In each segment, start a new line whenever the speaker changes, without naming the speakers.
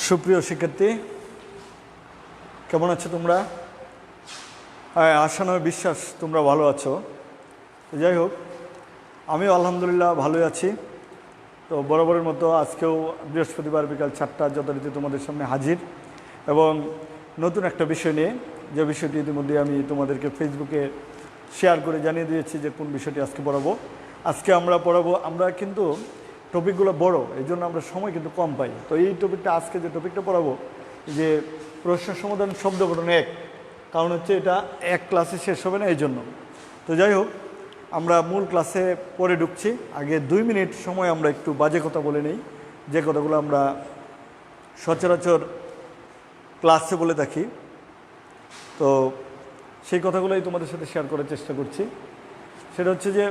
সুপ্রিয় শিক্ষার্থী, কেমন আছো তোমরা? আশা নয় বিশ্বাস তোমরা ভালো আছো। যাই হোক, আমিও আলহামদুলিল্লাহ ভালোই আছি। তো বরাবরের মতো আজকেও বৃহস্পতিবার বিকাল 4টা যথারীতি তোমাদের সামনে হাজির, এবং নতুন একটা বিষয় নিয়ে, যে বিষয়টি ইতিমধ্যে আমি তোমাদেরকে ফেসবুকে শেয়ার করে জানিয়ে দিয়েছি যে কোন বিষয়টি আজকে পড়াবো। আজকে আমরা পড়াবো, আমরা কিন্তু টপিকগুলো বড়, এই জন্য আমরা সময় কিন্তু কম পাই। তো এই টপিকটা, আজকে যে টপিকটা পড়াবো, যে প্রশ্ন সমাধান শব্দ গঠন 1, কারণ হচ্ছে এটা এক ক্লাসে শেষ হবে না, এই জন্য। তো যাই হোক, আমরা মূল ক্লাসে পরে ঢুকছি। আগে 2 মিনিট সময় আমরা একটু বাজে কথা বলে নেই, যে কথাগুলো আমরা সচরাচর ক্লাসে বলে থাকি। তো সেই কথাগুলোই তোমাদের সাথে শেয়ার করার চেষ্টা করছি। সেটা হচ্ছে যে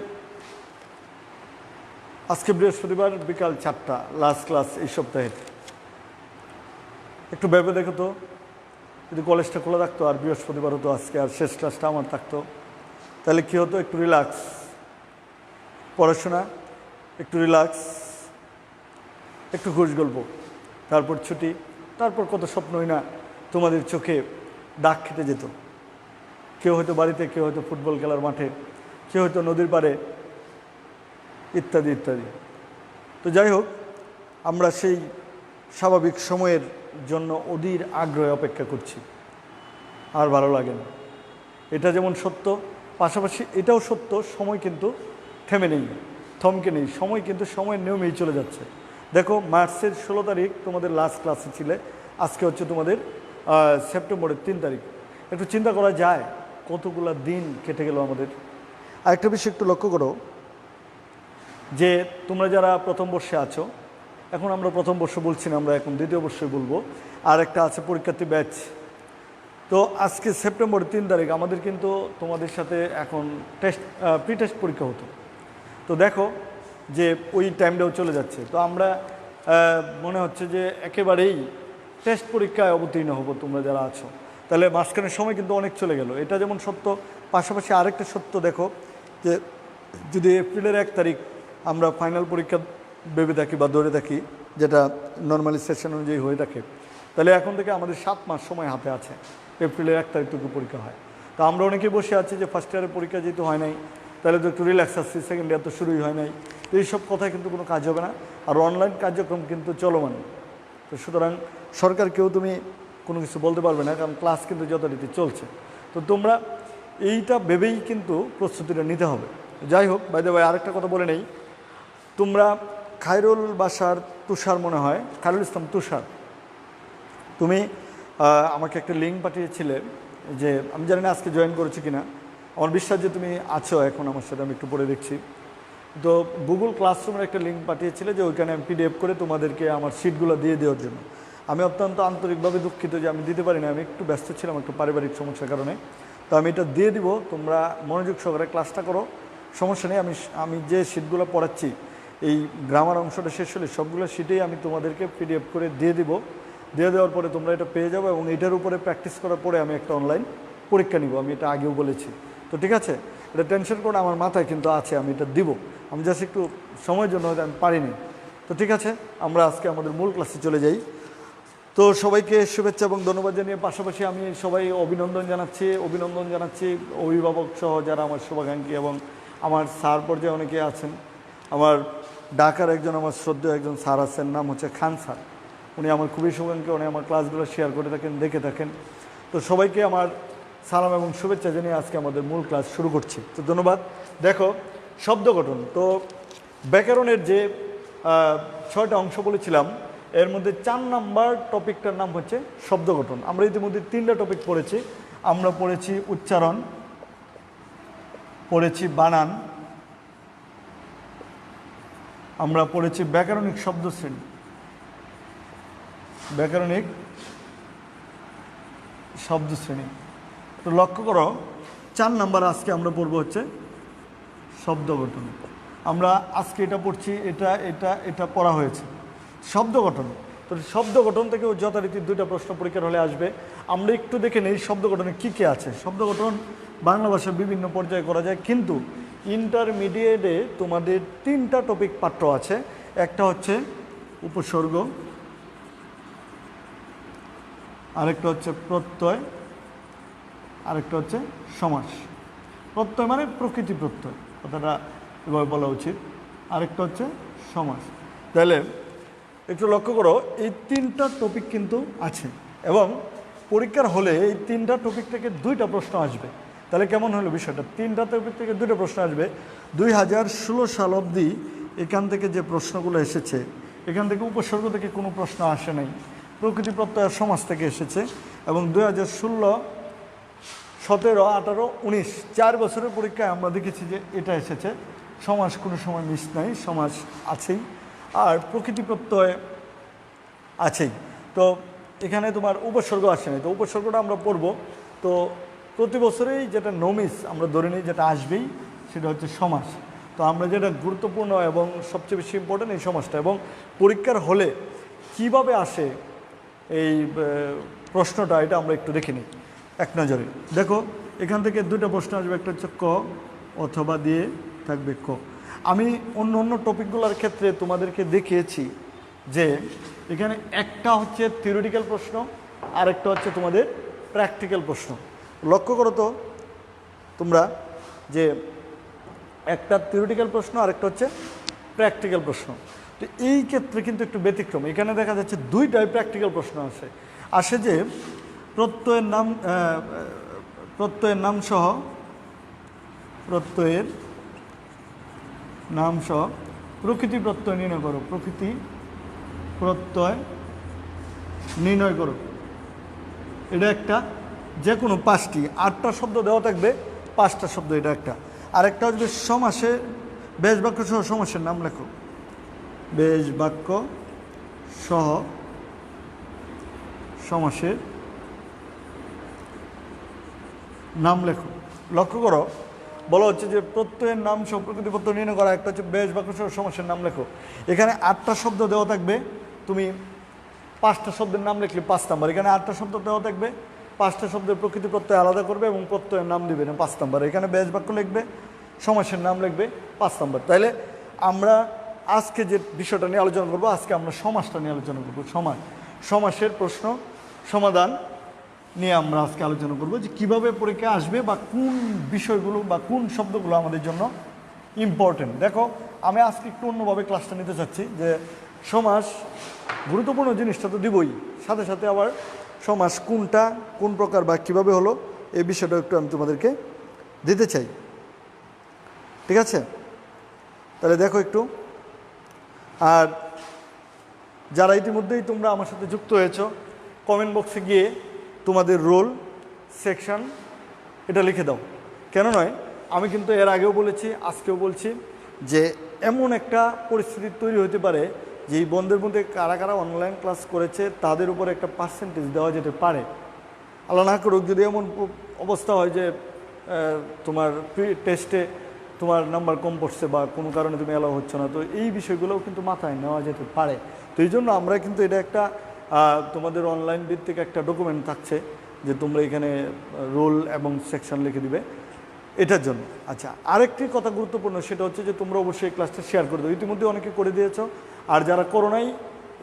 আজকে বৃহস্পতিবার বিকাল 4টা, লাস্ট ক্লাস এই সপ্তাহের। একটু ভেবে দেখো তো, যদি কলেজটা খোলা থাকতো আর বৃহস্পতিবার হতো আজকে, আর শেষ ক্লাসটা আমার থাকতো, তাহলে কী হতো? একটু রিল্যাক্স পড়াশোনা, একটু রিল্যাক্স, একটু ঘুষ গল্প, তারপর ছুটি, তারপর কত স্বপ্নই না তোমাদের চোখে দাগ খেতে যেত। কেউ হয়তো বাড়িতে, কেউ হয়তো ফুটবল খেলার মাঠে, কেউ হয়তো নদীর পাড়ে, ইত্যাদি ইত্যাদি। তো যাই হোক, আমরা সেই স্বাভাবিক সময়ের জন্য অধীর আগ্রহে অপেক্ষা করছি, আর ভালো লাগে না। এটা যেমন সত্য, পাশাপাশি এটাও সত্য, সময় কিন্তু থেমে নেই, থমকে নেই। সময় কিন্তু সময়ের নিয়মেই চলে যাচ্ছে। দেখো, মার্চের 16 তারিখ তোমাদের লাস্ট ক্লাসে ছিলে, আজকে হচ্ছে তোমাদের সেপ্টেম্বরের 3 তারিখ। একটু চিন্তা করা যায় কতগুলো দিন কেটে গেল আমাদের। আরেকটা বিষয় একটু লক্ষ্য করো, যে তোমরা যারা প্রথম বর্ষে আছো, এখন আমরা প্রথম বর্ষ বলছি না, আমরা এখন দ্বিতীয় বর্ষে বলবো। আর একটা আছে পরীক্ষার্থী ব্যাচ। তো আজকে সেপ্টেম্বরের 3 তারিখ, আমাদের কিন্তু তোমাদের সাথে এখন প্রি টেস্ট পরীক্ষা হতো। তো দেখো যে ওই টাইমটাও চলে যাচ্ছে। তো আমরা মনে হচ্ছে যে একেবারেই টেস্ট পরীক্ষায় অবতীর্ণ হবো তোমরা যারা আছো। তাহলে মাঝখানের সময় কিন্তু অনেক চলে গেল, এটা যেমন সত্য। পাশাপাশি আরেকটা সত্য দেখো, যে যদি এপ্রিলের 1 তারিখ আমরা ফাইনাল পরীক্ষা ভেবে থাকি বা ধরে থাকি, যেটা নর্মালি সেশন অনুযায়ী হয়ে থাকে, তাহলে এখন থেকে আমাদের 7 মাস সময় হাতে আছে। এপ্রিলের 1 তারিখ থেকে পরীক্ষা হয়। তো আমরা অনেকেই বসে আছি যে ফার্স্ট ইয়ারের পরীক্ষা যেহেতু হয় নাই, তাহলে তো একটু রিল্যাক্স আসছি, সেকেন্ড ইয়ার তো শুরুই হয় নাই। তো এইসব কথায় কিন্তু কোনো কাজ হবে না। আর অনলাইন কার্যক্রম কিন্তু চলমান। তো সুতরাং সরকারকেও তুমি কোনো কিছু বলতে পারবে না, কারণ ক্লাস কিন্তু যথারীতি চলছে। তো তোমরা এইটা ভেবেই কিন্তু প্রস্তুতিটা নিতে হবে। যাই হোক, বাই দ্য ওয়ে আরেকটা কথা বলে নেই, তোমরা খায়রুল বাসার তুষার, মনে হয় খায়রুল ইসলাম তুষার, তুমি আমাকে একটা লিঙ্ক পাঠিয়েছিলে, যে আমি জানি না আজকে জয়েন করেছি কিনা, আমার বিশ্বাস যে তুমি আছো এখন আমার সাথে, আমি একটু পড়ে দেখছি। তো গুগল ক্লাসরুমের একটা লিঙ্ক পাঠিয়েছিলে, যে ওইখানে আমি PDF করে তোমাদেরকে আমার সিটগুলো দিয়ে দেওয়ার জন্য। আমি অত্যন্ত আন্তরিকভাবে দুঃখিত যে আমি দিতে পারি না, আমি একটু ব্যস্ত ছিলাম, একটু পারিবারিক সমস্যার কারণে। তো আমি এটা দিয়ে দিব, তোমরা মনোযোগ সহকারে ক্লাসটা করো, সমস্যা নেই। আমি যে সিটগুলো পড়াচ্ছি, এই গ্রামার অংশটা শেষ হলে সবগুলো সিটেই আমি তোমাদেরকে PDF করে দিয়ে দিব। দিয়ে দেওয়ার পরে তোমরা এটা পেয়ে যাবো, এবং এটার উপরে প্র্যাকটিস করার পরে আমি একটা অনলাইন পরীক্ষা নিব। আমি এটা আগেও বলেছি। তো ঠিক আছে, এটা টেনশন করে আমার মাথায় কিন্তু আছে, আমি এটা দিব। আমি জাস্ট একটু সময়ের জন্য হয়তো আমি পারিনি। তো ঠিক আছে, আমরা আজকে আমাদের মূল ক্লাসে চলে যাই। তো সবাইকে শুভেচ্ছা এবং ধন্যবাদ জানিয়ে, পাশাপাশি আমি সবাই অভিনন্দন জানাচ্ছি অভিভাবক সহ যারা আমার শুভাকাঙ্ক্ষী, এবং আমার স্যার পর্যায়ে অনেকে আছেন। আমার ঢাকার একজন আমার শ্রদ্ধেয় একজন স্যার আছেন, নাম হচ্ছে খান স্যার। উনি আমার খুবই শুভাকাঙ্ক্ষী, উনি আমার ক্লাসগুলো শেয়ার করে থাকেন, দেখে থাকেন। তো সবাইকে আমার সালাম এবং শুভেচ্ছা জানিয়ে আজকে আমাদের মূল ক্লাস শুরু করছি। তো ধন্যবাদ। দেখো, শব্দ গঠন। তো ব্যাকরণের যে 6টা অংশ বলেছিলাম, এর মধ্যে 4 নাম্বার টপিকটার নাম হচ্ছে শব্দ গঠন। আমরা ইতিমধ্যে 3টা টপিক পড়েছি। আমরা পড়েছি উচ্চারণ, পড়েছি বানান, আমরা পড়েছি ব্যাকরণিক শব্দ শ্রেণী, ব্যাকরণিক শব্দ শ্রেণী। তো লক্ষ্য করো, 4 নাম্বার আজকে আমরা পড়বো হচ্ছে শব্দ গঠন। আমরা আজকে এটা পড়ছি, এটা পড়া হয়েছে শব্দ গঠন। তো শব্দ গঠন থেকেও যথারীতি 2টা প্রশ্ন পরীক্ষার হলে আসবে। আমরা একটু দেখে নেই শব্দ গঠনে কী কী আছে। শব্দ গঠন বাংলা ভাষায় বিভিন্ন পর্যায়ে করা যায়, কিন্তু ইন্টারমিডিয়েটে তোমাদের 3টা টপিক পাঠ্য আছে। একটা হচ্ছে উপসর্গ, আরেকটা হচ্ছে প্রত্যয়, আরেকটা হচ্ছে সমাস। প্রত্যয় মানে প্রকৃতি প্রত্যয়, কথাটা এভাবে বলা উচিত। আরেকটা হচ্ছে সমাস। তাহলে একটু লক্ষ্য করো, এই 3টা টপিক কিন্তু আছে এবং পরীক্ষার হলে এই 3টা টপিক থেকে 2টা প্রশ্ন আসবে। তাহলে কেমন হলো বিষয়টা? 3টা টপিক থেকে 2টা প্রশ্ন আসবে। 2016 সাল অবধি এখান থেকে যে প্রশ্নগুলো এসেছে, এখান থেকে উপসর্গ থেকে কোনো প্রশ্ন আসে নাই, প্রকৃতি প্রত্যয় সমাজ থেকে এসেছে। এবং 2016, 17, 18, 19 4 বছরের পরীক্ষায় আমরা দেখেছি যে এটা এসেছে। সমাজ কোনো সময় মিস নাই, সমাজ আছেই, আর প্রকৃতি প্রত্যয় আছেই। তো এখানে তোমার উপসর্গ আসে নাই, তো উপসর্গটা আমরা পড়ব। তো প্রতি বছরেই যেটা নমিস আমরা ধরে নিই যেটা আসবেই, সেটা হচ্ছে সমাস। তো আমরা যেটা গুরুত্বপূর্ণ এবং সবচেয়ে বেশি ইম্পর্টেন্ট এই সমাজটা, এবং পরীক্ষার হলে কিভাবে আসে এই প্রশ্নটা, এটা আমরা একটু দেখে নিই এক নজরে। দেখো, এখান থেকে 2টা প্রশ্ন আসবে, একটা হচ্ছে ক অথবা দিয়ে থাকবে ক। আমি অন্য অন্য টপিকগুলোর ক্ষেত্রে তোমাদেরকে দেখিয়েছি যে এখানে একটা হচ্ছে থিওরিটিক্যাল প্রশ্ন, আরেকটা হচ্ছে তোমাদের প্র্যাকটিক্যাল প্রশ্ন। লক্ষ্য করো তো তোমরা যে একটা থিওরিটিক্যাল প্রশ্ন, আরেকটা হচ্ছে প্র্যাকটিক্যাল প্রশ্ন। তো এই ক্ষেত্রে কিন্তু একটু ব্যতিক্রম। এখানে দেখা যাচ্ছে 2টাই প্র্যাকটিক্যাল প্রশ্ন আসে যে প্রত্যয়ের নাম সহ প্রকৃতি প্রত্যয় নির্ণয় করো, প্রকৃতি প্রত্যয় নির্ণয় করো। এটা একটা, যে কোনো 5টি, 8টা শব্দ দেওয়া থাকবে, 5টা শব্দ এটা একটা। আরেকটা হচ্ছে সমাসে বেশ বাক্য সহ সমাসের নাম লেখো, বেশ বাক্য সহ সমাসের নাম লেখো। লক্ষ্য করো, বলা হচ্ছে যে প্রত্যয়ের নাম সহ প্রকৃতি প্রত্যয় নির্ণয় করা, একটা হচ্ছে বেশ বাক্য সহ সমাসের নাম লেখো। এখানে 8টা শব্দ দেওয়া থাকবে, তুমি 5টা শব্দের নাম লিখলে 5 নাম্বার। এখানে 8টা শব্দ দেওয়া থাকবে, 5টা শব্দের প্রকৃতি প্রত্যয় আলাদা করবে এবং প্রত্যয়ের নাম দিবে না 5 নাম্বার। এখানে বেশ বাক্য লিখবে, সমাসের নাম লিখবে 5 নাম্বার। তাইলে আমরা আজকে যে বিষয়টা নিয়ে আলোচনা করবো, আজকে আমরা সমাসটা নিয়ে আলোচনা করবো। সমাসের প্রশ্ন সমাধান নিয়ে আমরা আজকে আলোচনা করবো, যে কীভাবে পরীক্ষা আসবে বা কোন বিষয়গুলো বা কোন শব্দগুলো আমাদের জন্য ইম্পর্টেন্ট। দেখো, আমি আজকে একটু অন্যভাবে ক্লাসটা নিতে চাচ্ছি, যে সমাস গুরুত্বপূর্ণ জিনিসটা তো দিবই, সাথে সাথে আবার সমাস কোনটা, কোন প্রকার বা কীভাবে হলো, এই বিষয়টা একটু আমি তোমাদেরকে দিতে চাই। ঠিক আছে? তাহলে দেখো একটু, আর যারা ইতিমধ্যেই তোমরা আমার সাথে যুক্ত হয়েছ, কমেন্ট বক্সে গিয়ে তোমাদের রোল, সেকশন এটা লিখে দাও। কেন নয়, আমি কিন্তু এর আগেও বলেছি, আজকেও বলছি, যে এমন একটা পরিস্থিতি তৈরি হতে পারে যে এই বন্ধের মধ্যে কারা কারা অনলাইন ক্লাস করেছে তাদের উপর একটা পার্সেন্টেজ দেওয়া যেতে পারে। আল্লাহ না করুক, যদি এমন অবস্থা হয় যে তোমার টেস্টে তোমার নাম্বার কম পড়ছে বা কোনো কারণে তুমি অ্যালাউ হচ্ছে না, তো এই বিষয়গুলোও কিন্তু মাথায় নেওয়া যেতে পারে। তো এই জন্য আমরা কিন্তু এটা একটা তোমাদের অনলাইন ভিত্তিক একটা ডকুমেন্ট থাকছে, যে তোমরা এখানে রোল এবং সেকশন লিখে দিবে এটার জন্য। আচ্ছা, আরেকটি কথা গুরুত্বপূর্ণ, সেটা হচ্ছে যে তোমরা অবশ্যই ক্লাসটা শেয়ার করে দেবো। ইতিমধ্যে অনেকে করে দিয়েছ, আর যারা করোনায়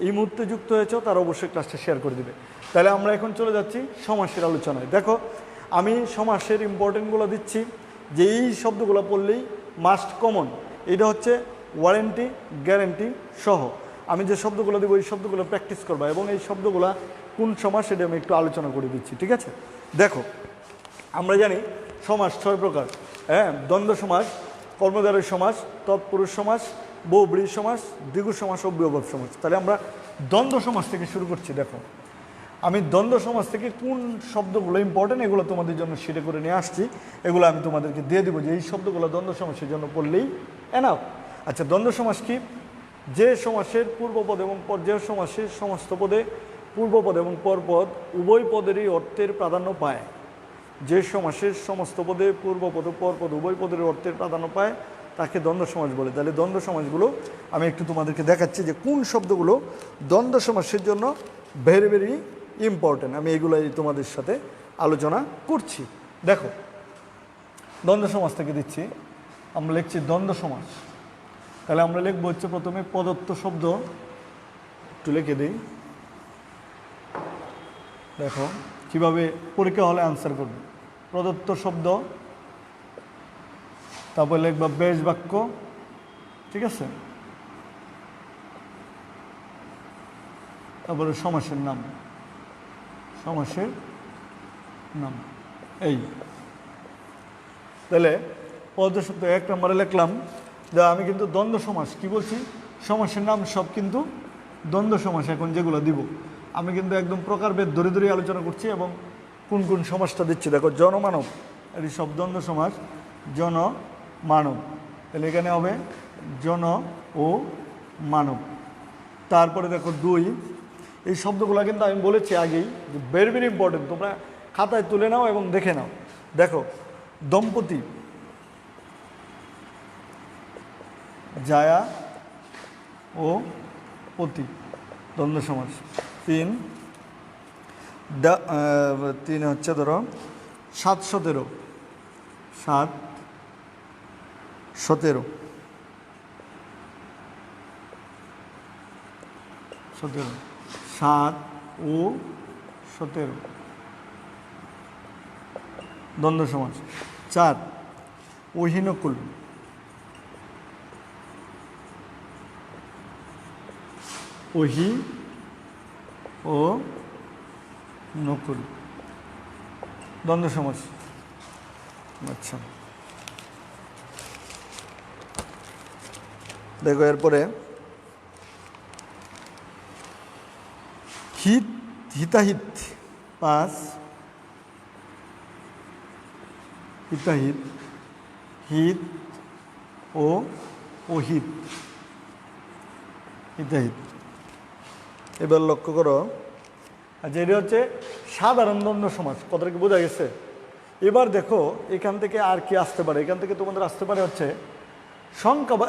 এই মুহূর্তে যুক্ত হয়েছ তারা অবশ্যই ক্লাসটা শেয়ার করে দেবে। তাহলে আমরা এখন চলে যাচ্ছি সমাসের আলোচনায়। দেখো, আমি সমাসের ইম্পর্টেন্টগুলো দিচ্ছি, যে এই শব্দগুলো পড়লেই মাস্ট কমন। এটা হচ্ছে ওয়ারেন্টি, গ্যারেন্টি সহ। আমি যে শব্দগুলো দেবো এই শব্দগুলো প্র্যাকটিস করবা, এবং এই শব্দগুলো কোন সমাস সেটা আমি একটু আলোচনা করে দিচ্ছি। ঠিক আছে? দেখো, আমরা জানি সমাস 6 প্রকার। হ্যাঁ, দ্বন্দ্ব সমাস, কর্মধারয় সমাস, তৎপুরুষ সমাস, বহুব্রীহি সমাস, দ্বিগু সমাস, অব্যয়ভাব সমাস। তাহলে আমরা দ্বন্দ্ব সমাস থেকে শুরু করছি। দেখো, আমি দ্বন্দ্ব সমাস থেকে কোন শব্দগুলো ইম্পর্টেন্ট এগুলো তোমাদের জন্য শিটে করে নিয়ে আসছি, এগুলো আমি তোমাদেরকে দিয়ে দেবো, যে এই শব্দগুলো দ্বন্দ্ব সমাসের জন্য পড়লেই এনাফ। আচ্ছা, দ্বন্দ্ব সমাস কি? যে সমাসের পূর্বপদ এবং পর্যায় সমাসের সমস্ত পদে পূর্বপদ এবং পরপদ উভয় পদেরই অর্থের প্রাধান্য পায়। যে সমাসের সমস্ত পদে পূর্বপদ ও পরপদ উভয় পদের অর্থের প্রাধান্য পায় তাকে দ্বন্দ্ব সমাস বলে। তাহলে দ্বন্দ্ব সমাসগুলো আমি একটু তোমাদেরকে দেখাচ্ছি, যে কোন শব্দগুলো দ্বন্দ্ব সমাসের জন্য ভেরি ভেরি ইম্পর্টেন্ট। আমি এগুলোই তোমাদের সাথে আলোচনা করছি। দেখো, দ্বন্দ্ব সমাস থেকে দিচ্ছি, আমরা লিখছি দ্বন্দ্ব সমাস। তাহলে আমরা লিখবো হচ্ছে প্রথমে পদত্ব শব্দ, একটু লিখে দিই। দেখো কিভাবে পরীক্ষা হলে আনসার করবে। প্রদত্ত শব্দ, তারপরে লিখবা বেশ বাক্য, ঠিক আছে, তারপরে সমাসের নাম, সমাসের নাম। এই তাহলে প্রদত্ত শব্দ 1 নম্বরে লিখলাম যে আমি কিন্তু দ্বন্দ্ব সমাস কি বলছি, সমাসের নাম সব কিন্তু দ্বন্দ্ব সমাস। এখন যেগুলো দিব আমি কিন্তু একদম প্রকারভেদ ধরে ধরে আলোচনা করছি এবং কোন কোন সমাসটা দিচ্ছি। দেখো জনমানব, এটি সব দ্বন্দ্ব সমাস, জনমানব, তাহলে এখানে হবে জন ও মানব। তারপরে দেখো 2, এই শব্দগুলো কিন্তু আমি বলেছি আগেই যে ভেরি ভেরি ইম্পর্টেন্ট, তোমরা খাতায় তুলে নাও এবং দেখে নাও। দেখো দম্পতি, জায়া ও পতি, দ্বন্দ্ব সমাস। 3 হচ্ছে ধরো 7 17, 7 17, 7 ও 17 দ্বন্দ্ব সমাস। 4 অহিনকুল, ওহি ও নকুল দ্বন্দ্ব সমাস। আচ্ছা দেখো এরপরে হিত, হিতাহিত 5, হিতাহিত, হিত ও অহিত, হিতাহিত। এবার লক্ষ্য করো, আচ্ছা এটা হচ্ছে সাধারণ দ্বন্দ্ব সমাস, কথাটা কি বোঝা গেছে? এবার দেখো এখান থেকে আর কি আসতে পারে, এখান থেকে তোমাদের আসতে পারে হচ্ছে সংখ্যা বা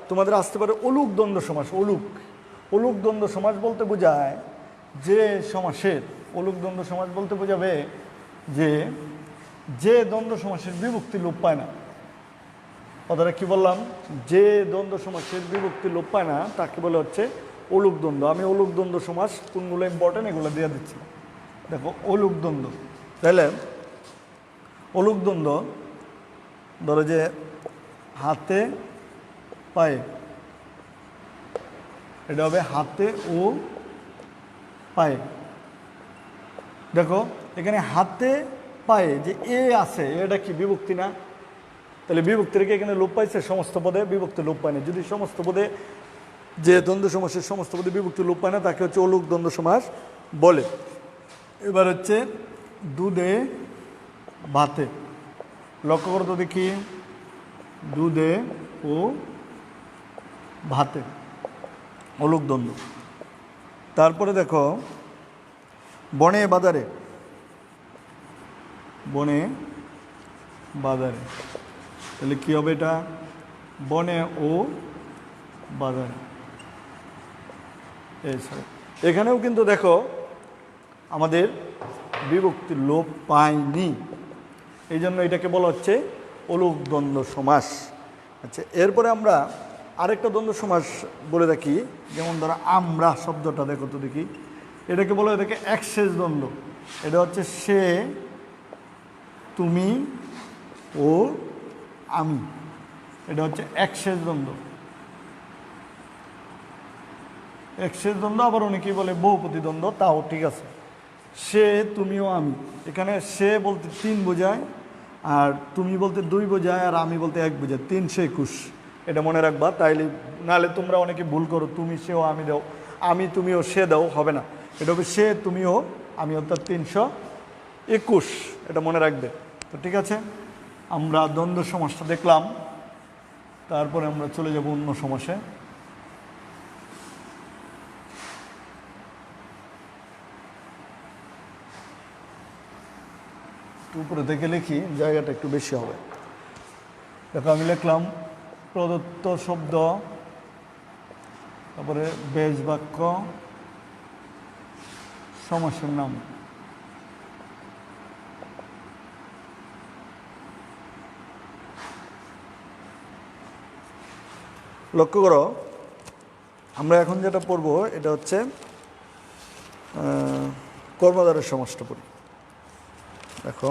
তোমাদের আসতে পারে অলুক দ্বন্দ্ব সমাস। অলুক দ্বন্দ্ব সমাস বলতে বোঝায় যে সমাসের, অলুক দ্বন্দ্ব সমাস বলতে বোঝাবে যে দ্বন্দ্ব সমাসের বিভক্তি লোপ পায় না। কথাটা কি বললাম, যে দ্বন্দ্ব সমাসের বিভক্তি লোপ পায় না তাকে বলে হচ্ছে অলুক দ্বন্দ্ব। আমি অলুক দ্বন্দ্ব সমাস কোনগুলো ইম্পর্টেন্ট এগুলো দিয়ে দিচ্ছি। দেখো অলুক দ্বন্দ্ব, তাহলে অলুক দ্বন্দ্ব ধরো যে হাতে পায়ে, এটা হবে হাতে ও পায়ে। দেখো এখানে হাতে পায়ে যে এ আছে, এটা কি বিভক্তি না? তাহলে বিভক্তি রেখে এখানে লোপ পাইছে, সমস্ত পদে বিভক্তি লোপ পায় না। যদি সমস্ত পদে, যে দ্বন্দ্ব সমাসের সমস্ত পদে বিভক্তি লোপ পায় না তাকে হচ্ছে অলুক দ্বন্দ্ব সমাস বলে। এবার হচ্ছে দুধে ভাতে, লক্ষ্য করো তো দেখি, দুধে ও ভাতে অলুক দ্বন্দ্ব। তারপরে দেখো বনে বাজারে, বনে বাজারে, তাহলে কী হবে এটা, বনে ও বাজারে। এখানেও কিন্তু দেখো আমাদের বিভক্তি লোপ পায়নি, এই জন্য এটাকে বলা হচ্ছে অলুক দ্বন্দ্ব সমাস। আচ্ছা এরপরে আমরা আরেকটা দ্বন্দ্ব সমাস বলে রাখি, যেমন ধরো আমরা শব্দটা দেখো তো দেখি, এটাকে বলা হয় এটাকে একশেষ দ্বন্দ্ব। এটা হচ্ছে সে, তুমি ও আমি, এটা হচ্ছে একশেষ দ্বন্দ্ব। একশেষ দ্বন্দ্ব আবার অনেকেই বলে বহুপতি দ্বন্দ্ব, তাও ঠিক আছে। সে, তুমি ও আমি, এখানে সে বলতে 3 বোঝায়, আর তুমি বলতে 2 বোঝায়, আর আমি বলতে 1 বোঝায়। 3 সে 21, এটা মনে রাখবা। তাইলে নাহলে তোমরা অনেকে ভুল করো, তুমি সে ও আমি দাও, আমি তুমি ও সে দাও, হবে না। এটা হবে সে, তুমি ও আমি, অর্থাৎ 321, এটা মনে রাখবে। তো ঠিক আছে, আমরা দ্বন্দ্ব সমাসটা দেখলাম, তারপরে আমরা চলে যাব অন্য সমাসে। উপরে থেকে লিখি, জায়গাটা একটু বেশি হবে। দেখো আমি লিখলাম প্রদত্ত শব্দ, তারপরে বেশ বাক্য, সমাসের নাম। লক্ষ্য করো, আমরা এখন যেটা পড়বো এটা হচ্ছে কর্মধারয় সমাসটা পড়ি। দেখো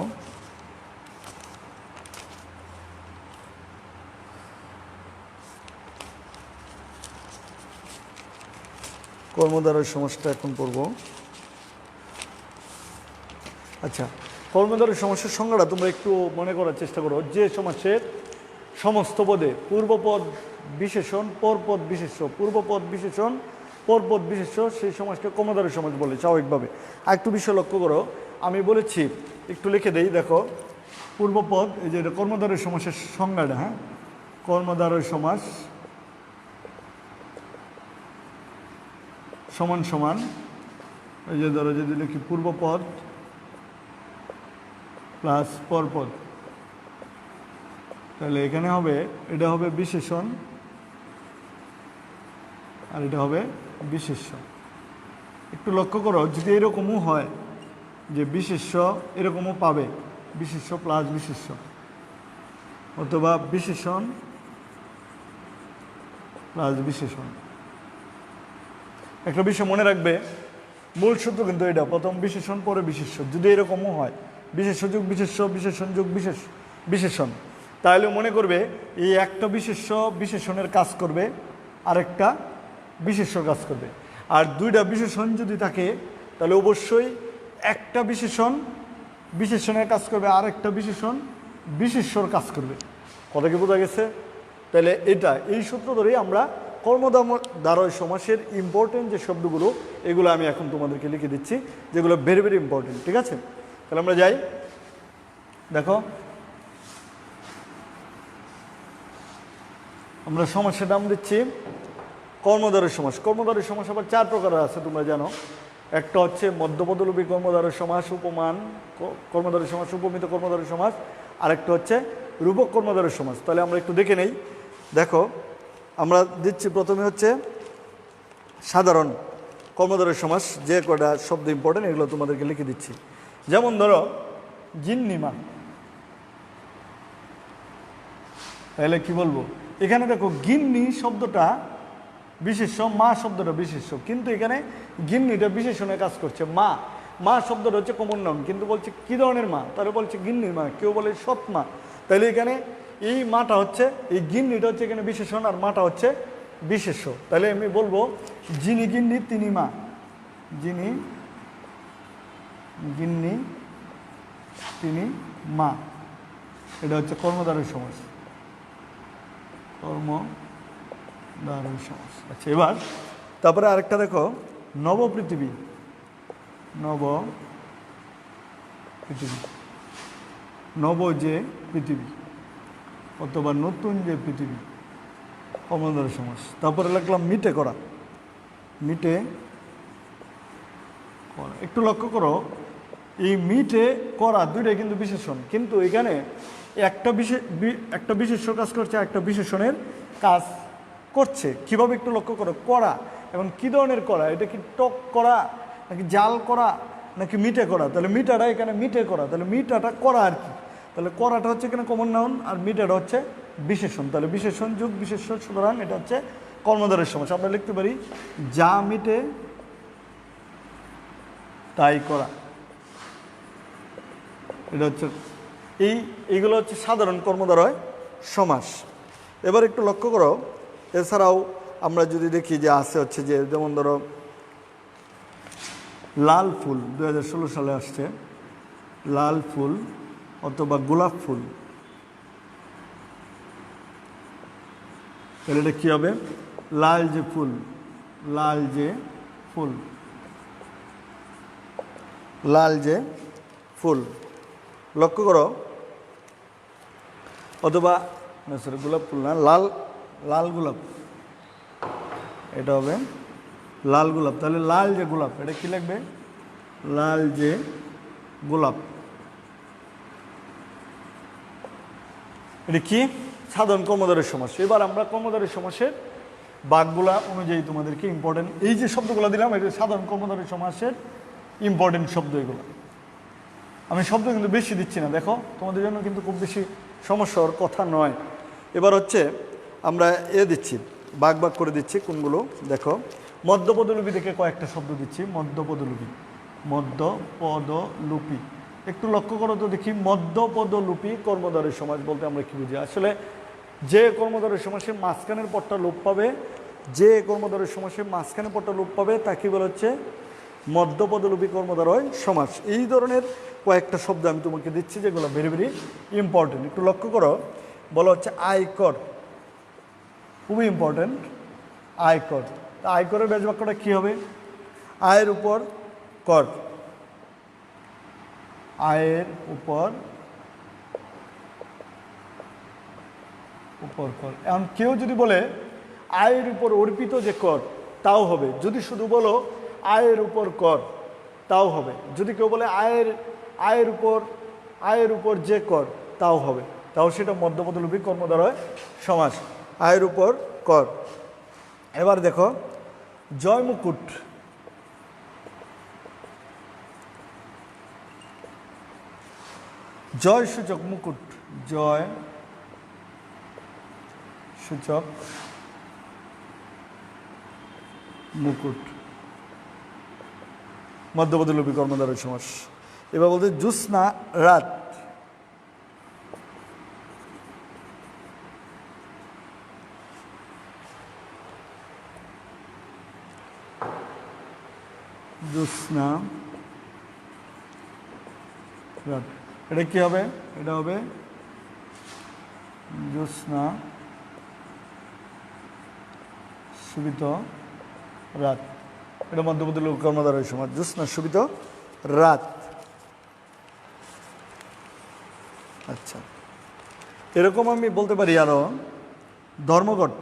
কর্মধারয় সমাসটা এখন পড়ব। আচ্ছা, কর্মধারয় সমাসের সংজ্ঞাটা তোমরা একটু মনে করার চেষ্টা করো। যে সমাসের সমস্ত পদে পূর্বপদ বিশেষণ পরপদ বিশেষ্য, পূর্বপদ বিশেষণ পরপদ বিশেষ্য, সেই সমাসকে কর্মধারয় সমাস বলে স্বাভাবিকভাবে। আর একটু বিষয় লক্ষ্য করো, আমি বলেছি একটু লিখে দেই। দেখো পূর্বপদ, এই যে এটা কর্মধারয় সমাসের সংজ্ঞাটা, হ্যাঁ, কর্মধারয় সমাস সমান সমান, এই যে ধরো যদি লিখি পূর্বপদ প্লাস পরপদ, তাহলে এখানে হবে, এটা হবে বিশেষণ আর এটা হবে বিশেষ্য। একটু লক্ষ্য করো, যদি এরকমও হয় যে বিশেষ্য এরকমও পাবে, বিশেষ্য প্লাস বিশেষ্য, অথবা বিশেষণ প্লাস বিশেষণ। একটা বিষয় মনে রাখবে, মূল সূত্র কিন্তু এটা, প্রথম বিশেষণ পরে বিশেষ্য। যদি এরকমও হয় বিশেষ্য যোগ বিশেষ্য, বিশেষণ যোগ বিশেষণ, তাহলে মনে করবে এই একটা বিশেষ্য বিশেষণের কাজ করবে, আরেকটা বিশেষ্যর কাজ করবে। আর দুইটা বিশেষণ যদি থাকে তাহলে অবশ্যই একটা বিশেষণ বিশেষণের কাজ করবে, আরেকটা বিশেষণ বিশেষ্যর কাজ করবে। কথা কি বোঝা গেছে? তাহলে এটা, এই সূত্র ধরেই আমরা কর্মধারয় সমাসের ইম্পর্টেন্ট যে শব্দগুলো, এগুলো আমি এখন তোমাদেরকে লিখে দিচ্ছি, যেগুলো ভেরি ভেরি ইম্পর্টেন্ট। ঠিক আছে, তাহলে আমরা যাই। দেখো আমরা সমাসের নাম দিচ্ছি কর্মধারয় সমাস। কর্মধারয় সমাস আবার 4 প্রকারের আছে, তোমরা জানো। একটা হচ্ছে মধ্যপদলোপী কর্মধারয় সমাস, উপমান কর্মধারয় সমাস, উপমিত কর্মধারয় সমাস, আরেকটা হচ্ছে রূপক কর্মধারয় সমাস। তাহলে আমরা একটু দেখে নেই। দেখো আমরা দিচ্ছি প্রথমে হচ্ছে সাধারণ কর্মধারয় সমাস, যে কটা শব্দ ইম্পর্টেন্ট এগুলো তোমাদেরকে লিখে দিচ্ছি। যেমন ধরো গিন্নিমা, তাহলে কি বলবো, এখানে দেখো গিন্নি শব্দটা বিশেষ্য, মা শব্দটা বিশেষ্য, কিন্তু এখানে গিন্নিটা বিশেষণের কাজ করছে। মা, মা শব্দটা হচ্ছে কমন নাউন, কিন্তু বলছে কি ধরনের মা, তাহলে বলছে গিন্নির মা, কেউ বলে সৎ মা। তাহলে এখানে এই মাটা হচ্ছে, এই গিন্নিটা হচ্ছে এখানে বিশেষণ, আর মাটা হচ্ছে বিশেষ্য। তাহলে আমি বলবো যিনি গিন্নি তিনি মা, যিনি গিন্নি তিনি মা, এটা হচ্ছে কর্মধারয় সমাস, কর্মধারয় সমাস। আচ্ছা, এবার তারপরে আরেকটা দেখো নবপৃথিবী, নবপৃথিবী, নব যে পৃথিবী অথবা নতুন যে পৃথিবী, কর্মধারয় সমাস। তারপরে লিখলাম মিটে করা, মিটে করা। একটু লক্ষ্য করো, এই মিটে করা দুইটাই কিন্তু বিশেষণ, কিন্তু এখানে একটা বিশেষ্য কাজ করছে, একটা বিশেষণের কাজ করছে। কিভাবে একটু লক্ষ্য করো, করা, এবং কি ধরনের করা, এটা কি টক করা নাকি জাল করা নাকি মিটে করা? তাহলে মিটাটা এখানে মিটে করা, তাহলে মিটাটা করা আর কি, তাহলে করাটা হচ্ছে এখানে কমন নাউন, আর মিটাটা হচ্ছে বিশেষণ। তাহলে বিশেষণ যুগ বিশেষ্য, সুতরাং এটা হচ্ছে কর্মধারয় সমাস। আমরা লিখতে পারি যা মিটে তাই করা, এটা হচ্ছে এইগুলো হচ্ছে সাধারণ কর্মধারয় সমাস। এবার একটু লক্ষ্য করো, এছাড়াও আমরা যদি দেখি যে আছে হচ্ছে যে, যেমন ধরো লাল ফুল 2016 সালে আসছে, লাল ফুল অথবা গোলাপ ফুল, তাহলে এটা কী হবে, লাল যে ফুল, লাল যে ফুল, লাল যে ফুল। লক্ষ্য করো, অথবা না সরি গোলাপ ফুল না, লাল লাল গোলাপ, এটা হবে লাল গোলাপ। তাহলে লাল যে গোলাপ, এটা কি লিখবে, লাল যে গোলাপ। এটা কি সাধারণ কর্মধারয় সমাস। এবার আমরা কর্মধারয় সমাসের বাক্যগুলা অনুযায়ী তোমাদেরকে ইম্পর্টেন্ট এই যে শব্দগুলো দিলাম, এটা সাধারণ কর্মধারয় সমাসের ইম্পর্টেন্ট শব্দ এগুলো। আমি শব্দ কিন্তু বেশি দিচ্ছি না, দেখো তোমাদের জন্য কিন্তু খুব বেশি সমস্যার কথা নয়। এবার হচ্ছে আমরা দিচ্ছি, বাক বাক করে দিচ্ছি কোনগুলো। দেখো মধ্যপদলোপী থেকে কয়েকটা শব্দ দিচ্ছি। মধ্যপদলোপী, মধ্যপদলোপী। একটু লক্ষ্য করো তো দেখি, মধ্যপদলোপী কর্মধারয় সমাস বলতে আমরা কি বুঝি? আসলে যে কর্মধারয় সমাসের মাঝখানের পদটা লোপ পাবে, যে কর্মধারয় সমাসের মাঝখানের পদটা লোপ পাবে তাকে বলা হচ্ছে মধ্যপদলোপী কর্মধারয় সমাস। এই ধরনের কয়েকটা শব্দ আমি তোমাকে দিচ্ছি যেগুলো ভেরি ভেরি ইম্পর্টেন্ট। একটু লক্ষ্য করো, বলা হচ্ছে আয়কর, খুবই ইম্পর্টেন্ট। আয়কর, তা আয়করের ব্যাস বাক্যটা কী হবে? আয়ের উপর কর, আয়ের উপর কর। এখন কেউ যদি বলে আয়ের উপর অর্পিত যে কর, তাও হবে। যদি শুধু বলো আয়ের উপর কর, তাও হবে। যদি কেউ বলে আয়ের উপর যে কর, তাও হবে। তাও সেটা মধ্যপদলোপী কর্মধারয় সমাস, আয়ের উপর কর। এবার দেখো, জয় মুকুট, জয় সূচক মুকুট, জয় সূচক মুকুট, মধ্যপদলোপী কর্মধারয় সমাস। এবার বলতে জ্যোৎস্না রাত, জ্যোৎস্না রাত, এটা কি হবে? এটা হবে জ্যোৎস্না শোভিত রাত। এটা মধ্যপদলোপী কর্মধারয় সমাস, জ্যোৎস্না শোভিত রাত। আচ্ছা, এরকম আমি বলতে পারি আরো, ধর্মঘট,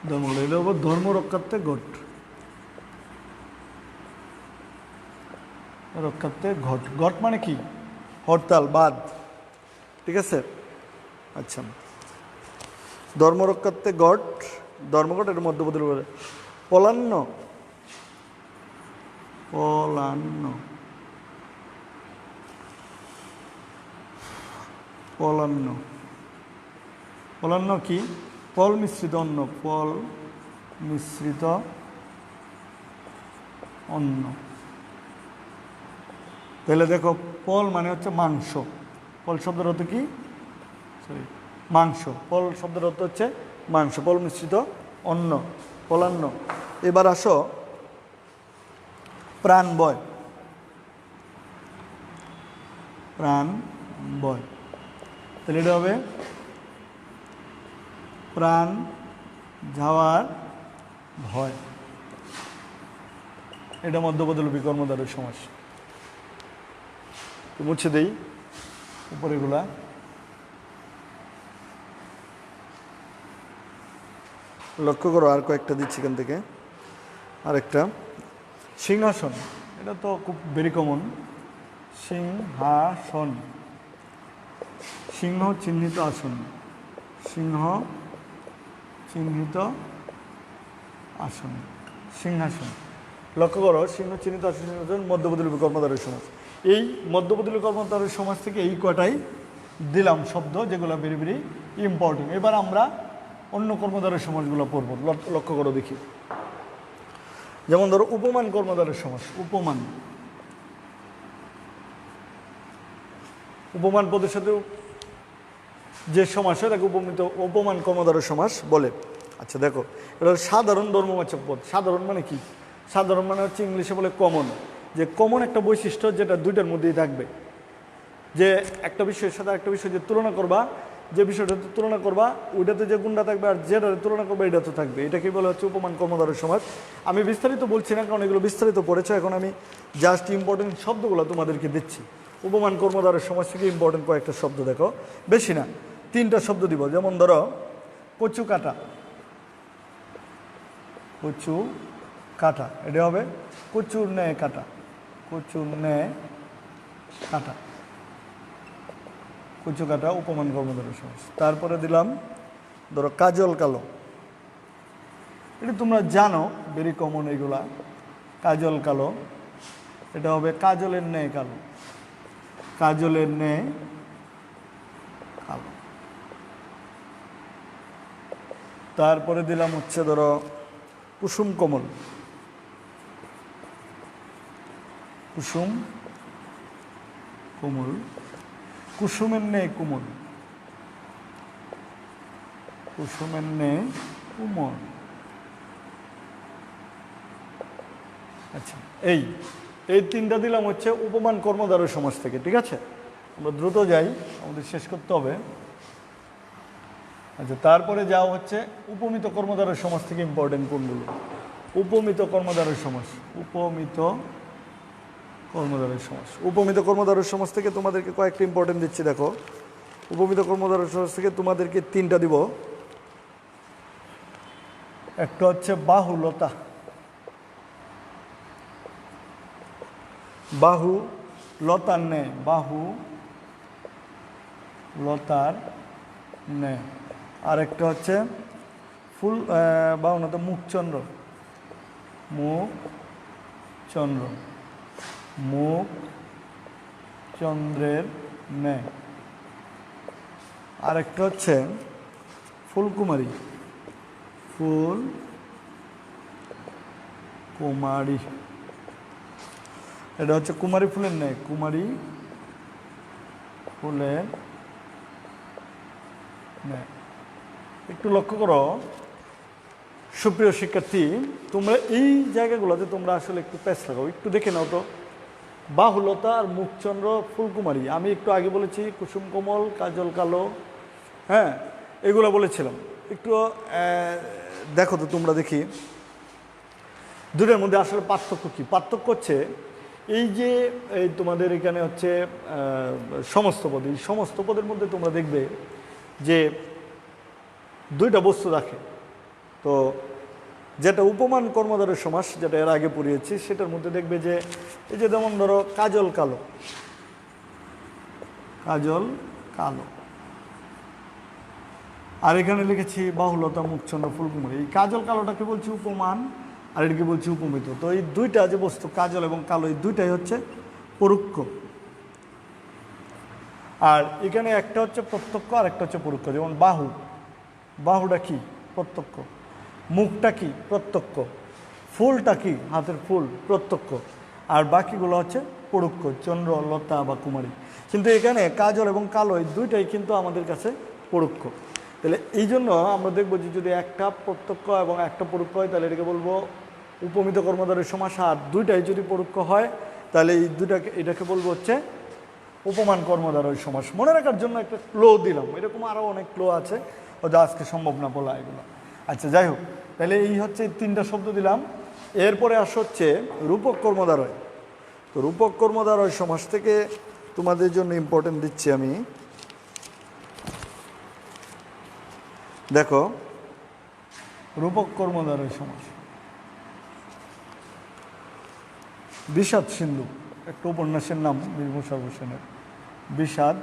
ধর্মঘট, এটা হলো ধর্ম রক্ষার্থে ঘট, রক্ষার্থে ঘট। ঘট মানে কি? হরতাল, বাদ, ঠিক আছে? আচ্ছা, ধর্ম রক্ষার্থে ঘট, ধর্মঘট, এর মধ্যপদলোপী। পলান্ন, পলান্ন, পলান্ন, পলান্ন কি? ফল মিশ্রিত অন্ন, ফল মিশ্রিত অন্ন। তাহলে দেখো, ফল মানে হচ্ছে মাংস, ফল শব্দের অর্থ কি? সরি, মাংস। ফল শব্দের অর্থ হচ্ছে মাংস, ফল মিশ্রিত অন্ন, পলান্ন। এবার আসো প্রাণ বয়, প্রাণ বয়, তাহলে এটা হবে প্রাণ যাওয়ার ভয়। এটা মধ্যপদলোপী কর্মধারয় সমাস। মুছে দেই উপরেগুলা। লক্ষ্য করো, আর কয়েকটা দিচ্ছি এখান থেকে। আরেকটা সিংহাসন, এটা তো খুব ভেরি কমন। সিংহাসন, সিংহ চিহ্নিত আসন, সিংহ চিহ্নিত আসন, সিংহাসন। লক্ষ্য করো, সিংহ চিহ্নিত আসন মধ্যপদলোপী কর্মধারয় সমাস। এই মধ্যপদলোপী কর্মধারয় সমাস থেকে এই কটাই দিলাম শব্দ, যেগুলো ভেরি ভেরি ইম্পর্টেন্ট। এবার আমরা অন্য কর্মধারয় সমাসগুলো পড়ব। লক্ষ্য করো দেখি, যেমন ধরো উপমান কর্মধারয় সমাস। উপমান, উপমান পদের সাথে যে সমাস হয় তাকে উপমান কর্মধারয় সমাস বলে। আচ্ছা দেখো, এটা সাধারণ ধর্মবাচক পদ। সাধারণ মানে কি? সাধারণ মানে হচ্ছে ইংলিশে বলে কমন, যে কমন একটা বৈশিষ্ট্য যেটা দুইটার মধ্যেই থাকবে। যে একটা বিষয়ের সাথে একটা বিষয় যে তুলনা করবা, যে বিষয়টাতে তুলনা করবা ওইটাতে যে গুণটা থাকবে, আর যেটাতে তুলনা করবে এটা তো থাকবে। এটাকে বলা হচ্ছে উপমান কর্মধারয় সমাস। আমি বিস্তারিত বলছি না, কারণ এগুলো বিস্তারিত পড়েছো। এখন আমি জাস্ট ইম্পর্টেন্ট শব্দগুলো তোমাদেরকে দিচ্ছি। উপমান কর্মধারয় সমাস থেকে ইম্পর্টেন্ট কয়েকটা শব্দ দেখো, বেশি না, 3টা শব্দ দিব। যেমন ধরো কচু কাটা, কচু কাটা, এটা হবে কচুর ন্যায় কাটা, কচুর ন্যায় কাটা, কচু কাটা উপমান কর্মধারয় সমাস। তারপরে দিলাম ধরো কাজল কালো, এটা তোমরা জানো, ভেরি কমন এগুলা। কাজল কালো, এটা হবে কাজলের ন্যায় কালো, কাজলের ন্যায় কালো। তারপরে দিলাম হচ্ছে ধরো কুসুম কোমল, কুসুম কোমল, কুসুমের ন্যায় কোমল, কুসুমের ন্যায় কোমল। আচ্ছা, এই তিনটা দিলাম হচ্ছে উপমান কর্মধারয় সমাস থেকে, ঠিক আছে? আমরা দ্রুত যাই, আমাদের শেষ করতে হবে। আচ্ছা, তারপরে যাওয়া হচ্ছে উপমিত কর্মধারয় সমাস থেকে ইম্পর্টেন্ট কোনগুলো? উপমিত কর্মধারয় সমাস, উপমিত কর্মধারয় সমাস। উপমিত কর্মধারয় সমাস থেকে তোমাদেরকে কয়েকটা ইম্পর্টেন্ট দিচ্ছি, দেখো। উপমিত কর্মধারয় সমাস থেকে তোমাদেরকে তিনটা দিব। একটা হচ্ছে বাহুলতা, বাহু লতার ন্যায়, বাহু লতার ন্যায়। আরেকটা হচ্ছে ফুল বাহুলতা মুখচন্দ্র, মুখ চন্দ্র, মুখ চন্দ্রের ন্যায়। আরেকটা হচ্ছে ফুলকুমারী, ফুল কুমারী, এটা হচ্ছে কুমারী ফুলের ন্যায়, কুমারী ফুলের ন্যায়। একটু লক্ষ্য করো সুপ্রিয় শিক্ষার্থী, তোমরা এই জায়গাগুলোতে তোমরা আসলে একটু প্যাচ লাগাও, একটু দেখে নাও তো। বাহুলতা আর মুখচন্দ্র, ফুলকুমারী, আমি একটু আগে বলেছি কুসুম কোমল, কাজল কালো, হ্যাঁ, এগুলো বলেছিলাম। একটু দেখো তো তোমরা, দেখি দুটোর মধ্যে আসলে পার্থক্য কী। পার্থক্য হচ্ছে এই যে এই তোমাদের এখানে হচ্ছে সমস্ত পদ, এই সমস্ত পদের মধ্যে তোমরা দেখবে যে দুইটা বস্তু রাখে। তো যেটা উপমান কর্মধারয় সমাস, যেটা এর আগে পড়িয়েছি, সেটার মধ্যে দেখবে যে এই যে যেমন ধরো কাজল কালো, কাজল কালো, আর এখানে লিখেছি বাহুলতা মুখচন্দ্র ফুলকুমারী। এই কাজল কালোটাকে বলছি উপমান, আর এটাকে বলছি উপমিত। তো এই দুইটা যে বস্তু কাজল এবং কালো, এই দুইটাই হচ্ছে পরোক্ষ। আর এখানে একটা হচ্ছে প্রত্যক্ষ আর একটা হচ্ছে পরোক্ষ। যেমন বাহু, বাহুটা কি? প্রত্যক্ষ। মুখটা কি? প্রত্যক্ষ। ফুলটা কি? হাতের ফুল, প্রত্যক্ষ। আর বাকিগুলো হচ্ছে পরোক্ষ, চন্দ্র, লতা বা কুমারী। কিন্তু এখানে কাজল এবং কালো এই দুইটাই কিন্তু আমাদের কাছে পরোক্ষ। তাহলে এই জন্য আমরা দেখব যে যদি একটা প্রত্যক্ষ এবং একটা পরোক্ষ হয়, তাহলে এটাকে বলবো উপমিত কর্মধারয় সমাস। আর দুইটাই যদি পরোক্ষ হয়, তাহলে এই এটাকে বলবো হচ্ছে উপমান কর্মধারয় সমাস। মনে রাখার জন্য একটা ক্লো দিলাম, এরকম আরও অনেক ক্লো আছে, যা আজকে সম্ভব না বলা এগুলো। আচ্ছা, যাই হোক, তাহলে এই হচ্ছে তিনটা শব্দ দিলাম। এরপরে আসা হচ্ছে রূপক কর্মধারয়। তো রূপক কর্মধারয় সমাস থেকে তোমাদের জন্য ইম্পর্টেন্ট দিচ্ছি আমি। দেখো, রূপক কর্মধারয় সমাস। বিষাদ সিন্ধু, একটা উপন্যাসের নাম বীরভূষণ হোসেনের, বিষাদ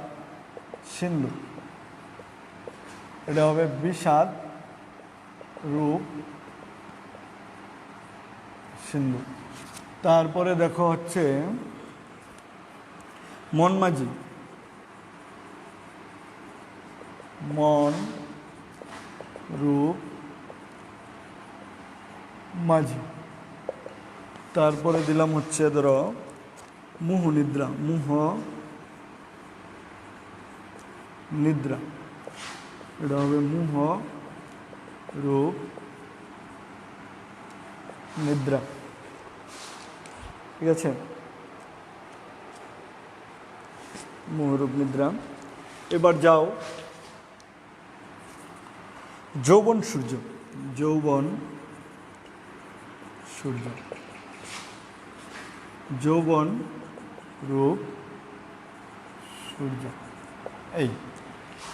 সিন্ধু। এটা হবে বিষাদ রূপ সিন্ধু। তারপরে দেখো হচ্ছে মনমাঝি, মন রূপ মাঝি। তারপরে দিলাম হচ্ছে ধরো মুহ নিদ্রা, মুহ নিদ্রা, এটা হবে মুহ রূপ নিদ্রা। ঠিক আছে, মুহরূপ নিদ্রা। এবার যাও যৌবন সূর্য, যৌবন সূর্য, যৌবন রূপ সূর্য।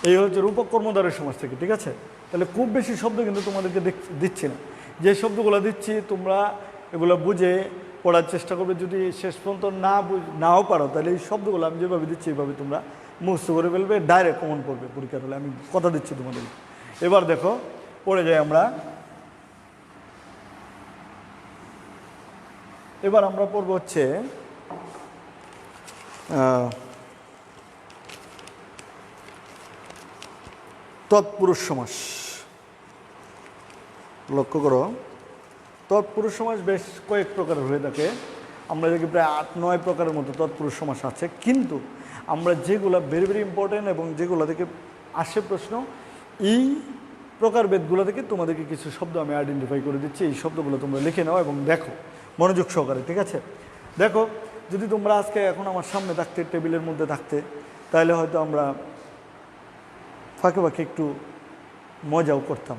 এই হচ্ছে রূপক কর্মধারয় সমাস থেকে। ঠিক আছে, তাহলে খুব বেশি শব্দ কিন্তু তোমাদেরকে দিচ্ছি না। যে শব্দগুলো দিচ্ছি তোমরা এগুলো বুঝে পড়ার চেষ্টা করবে। যদি শেষ পর্যন্ত নাও পারো, তাহলে এই শব্দগুলো আমি যেভাবে দিচ্ছি এইভাবে তোমরা মুখস্থ করে ফেলবে, ডাইরেক্ট কমন পড়বে পরীক্ষার হলে, আমি কথা দিচ্ছি তোমাদের। এবার দেখো, পড়ে যাই আমরা। এবার আমরা পড়ব হচ্ছে তৎপুরুষ সমাস। লক্ষ্য করো, তৎপুরুষ সমাস বেশ কয়েক প্রকারের হয়ে থাকে। আমরা দেখি প্রায় 8-9 প্রকারের মতো তৎপুরুষ সমাস আছে, কিন্তু আমরা যেগুলো ভেরি ভেরি ইম্পর্টেন্ট এবং যেগুলো থেকে আসে প্রশ্ন, এই প্রকারভেদগুলো থেকে তোমাদেরকে কিছু শব্দ আমি আইডেন্টিফাই করে দিচ্ছি। এই শব্দগুলো তোমরা লিখে নাও এবং দেখো মনোযোগ সহকারে, ঠিক আছে? দেখো, যদি তোমরা আজকে এখন আমার সামনে থাকতে, টেবিলের মধ্যে থাকতে, তাহলে হয়তো আমরা ফাঁকে ফাঁকে একটু মজাও করতাম,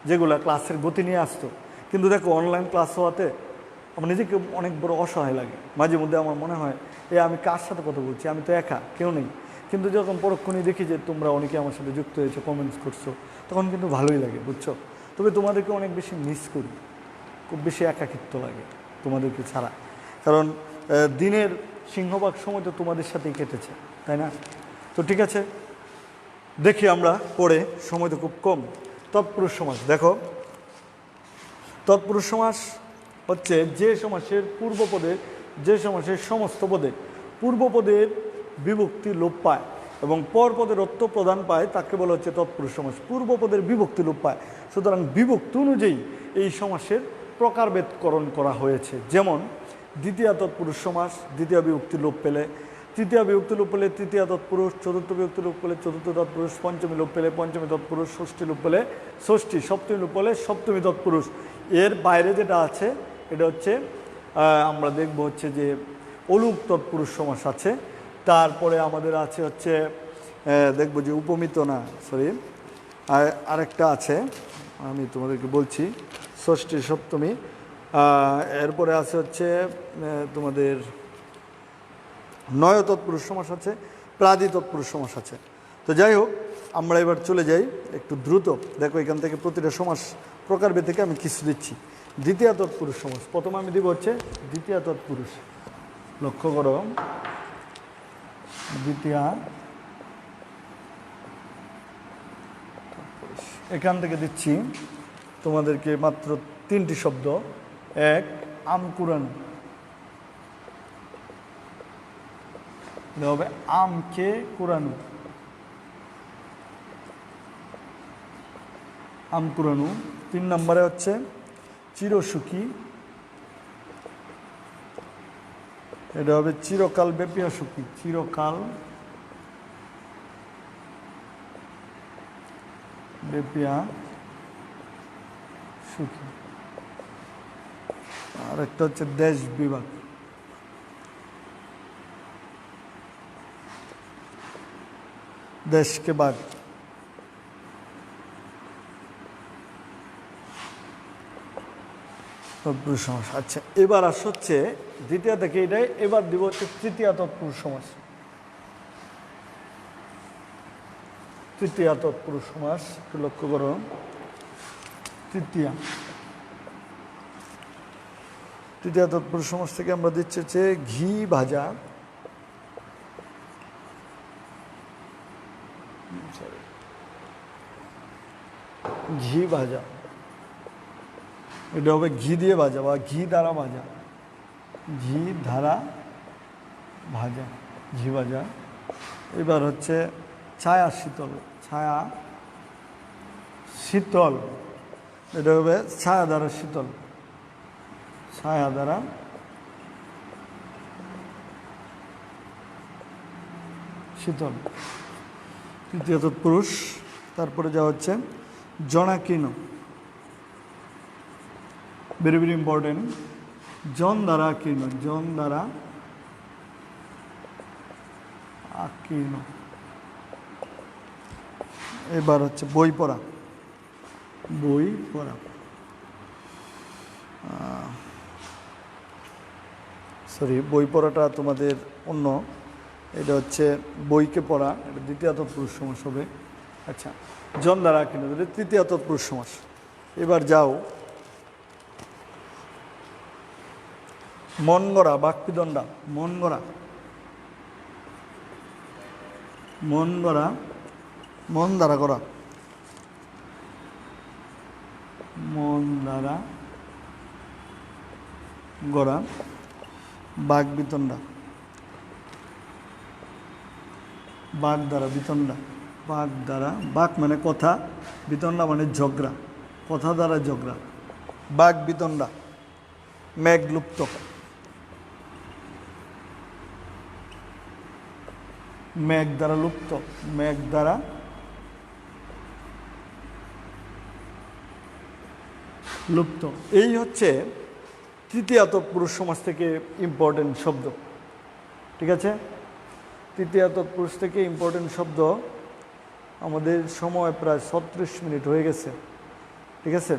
যেগুলো ক্লাসের গতি নিয়ে আসতো। কিন্তু দেখো, অনলাইন ক্লাস হওয়াতে আমার নিজেকে অনেক বড় অসহায় লাগে। মাঝে মধ্যে আমার মনে হয় আমি কার সাথে কথা বলছি, আমি তো একা, কেউ নেই। কিন্তু যখন পরক্ষণে দেখি যে তোমরা অনেকে আমার সাথে যুক্ত হয়েছো, কমেন্টস করছো, তখন কিন্তু ভালোই লাগে, বুঝছো? তবে তোমাদেরকে অনেক বেশি মিস করি, খুব বেশি একাকিত্ব লাগে তোমাদেরকে ছাড়া। কারণ দিনের সিংহভাগ সময় তো তোমাদের সাথেই কেটেছে, তাই না? তো ঠিক আছে, দেখি আমরা পড়ে, সময় তো খুব কম। তৎপুরুষ সমাস দেখো, তৎপুরুষ সমাস হচ্ছে যে সমাসের পূর্বপদের, যে সমাসের সমস্ত পদে পূর্বপদের বিভক্তি লোপ পায় এবং পরপদের অর্থ প্রদান পায়, তাকে বলা হচ্ছে তৎপুরুষ সমাস। পূর্বপদের বিভক্তি লোপ পায়, সুতরাং বিভক্তি অনুযায়ী এই সমাসের প্রকারভেদকরণ করা হয়েছে। যেমন দ্বিতীয় তৎপুরুষ সমাস দ্বিতীয় বিভক্তি লোপ পেলে তৃতীয় বিভক্তি লোপ পেলে তৃতীয় তৎপুরুষ, চতুর্থ বিভক্তি লোপ পেলে চতুর্থ তৎপুরুষ, পঞ্চমী লোপ পেলে পঞ্চমী তৎপুরুষ, ষষ্ঠী লোপ পেলে ষষ্ঠী, সপ্তমী লোপ পেলে সপ্তমী তৎপুরুষ। এর বাইরে যেটা আছে এটা হচ্ছে আমরা দেখব হচ্ছে যে অলুক তৎপুরুষ সমাস আছে। তারপরে আমাদের আছে হচ্ছে দেখব যে উপমিত না, সরি, আরেকটা আছে, আমি তোমাদেরকে বলছি, ষষ্ঠী সপ্তমী। এরপরে আছে হচ্ছে তোমাদের নয় তৎপুরুষ সমাস আছে, প্রাদি তৎপুরুষ সমাস আছে। তো যাই হোক, আমরা এবার চলে যাই একটু দ্রুত। দেখো, এখান থেকে প্রতিটা সমাস প্রকারভেদ থেকে আমি কিছু দিচ্ছি। দ্বিতীয় তৎপুরুষ সমাস প্রথমে আমি দিব হচ্ছে দ্বিতীয় তৎপুরুষ। লক্ষ্য করো, দ্বিতীয় এখান থেকে দিচ্ছি তোমাদেরকে মাত্র 3টি শব্দ। এক, আমকুরান, হবে আমকে কুরানু, আমকুরানু। 3 নম্বরে হচ্ছে চিরসুখী, এটা হবে চিরকাল ব্যাপিয়া সুখী, চিরকাল ব্যাপিয়া সুখী। আর একটা হচ্ছে দেশ বিভাগ, দেশকে বাঘ। তৎপুরুষ সমাস। আচ্ছা, এবার হচ্ছে দ্বিতীয় থেকে এটাই, এবার দিব হচ্ছে তৃতীয় তৎপুরুষ সমাস। তৃতীয় তৎপুরুষ সমাস একটু লক্ষ্য করো, তৃতীয় তৎপুরুষ সমাস থেকে আমরা দিচ্ছি হচ্ছে ঘি ভাজা, ঘি ভাজা, এটা হবে ঘি দিয়ে ভাজা বা ঘি দ্বারা ভাজা, ঘি ধারা ভাজা, ঘি ভাজা। এবার হচ্ছে ছায়া শীতল, ছায়া শীতল, এটা হবে ছায়া দ্বারা শীতল, ছায়া দ্বারা শীতল, তৃতীয় তৎপুরুষ। তারপরে যা হচ্ছে জনাকীর্ণ, ভেরি ভেরি ইম্পর্টেন্ট, জন দ্বারা কীর্ণ, জন দ্বারা আকীর্ণ। এবার হচ্ছে বই পড়া, বই পড়া, সরি, বই পড়াটা তোমাদের অন্য, এটা হচ্ছে বইকে পড়া, এটা দ্বিতীয় তৎপুরুষ সমাস হবে। আচ্ছা, জন দ্বারা আকীর্ণ, এটা তৃতীয় তৎপুরুষ সমাস। এবার যাও মন গড়া, বাকপিদণ্ডা, মন গড়া, মন গড়া, মন দ্বারা করা, মন দ্বারা গড়া, বাক বিতণ্ডা, বাক দ্বারা বিতণ্ডা, বাক দ্বারা, বাক মানে কথা, বিতণ্ডা মানে ঝগড়া, কথা দ্বারা ঝগড়া, বাক বিতণ্ডা। মেঘ লুপ্ত, মেঘ দ্বারা লুপ্ত, মেঘ দ্বারা লুপ্ত। এই হচ্ছে তৃতীয় তৎপুরুষ সমাস থেকে ইম্পর্টেন্ট শব্দ। ঠিক আছে, তৃতীয় তৎপুরুষ থেকে ইম্পর্টেন্ট শব্দ। আমাদের সময় প্রায় 36 মিনিট হয়ে গেছে। ঠিক আছে,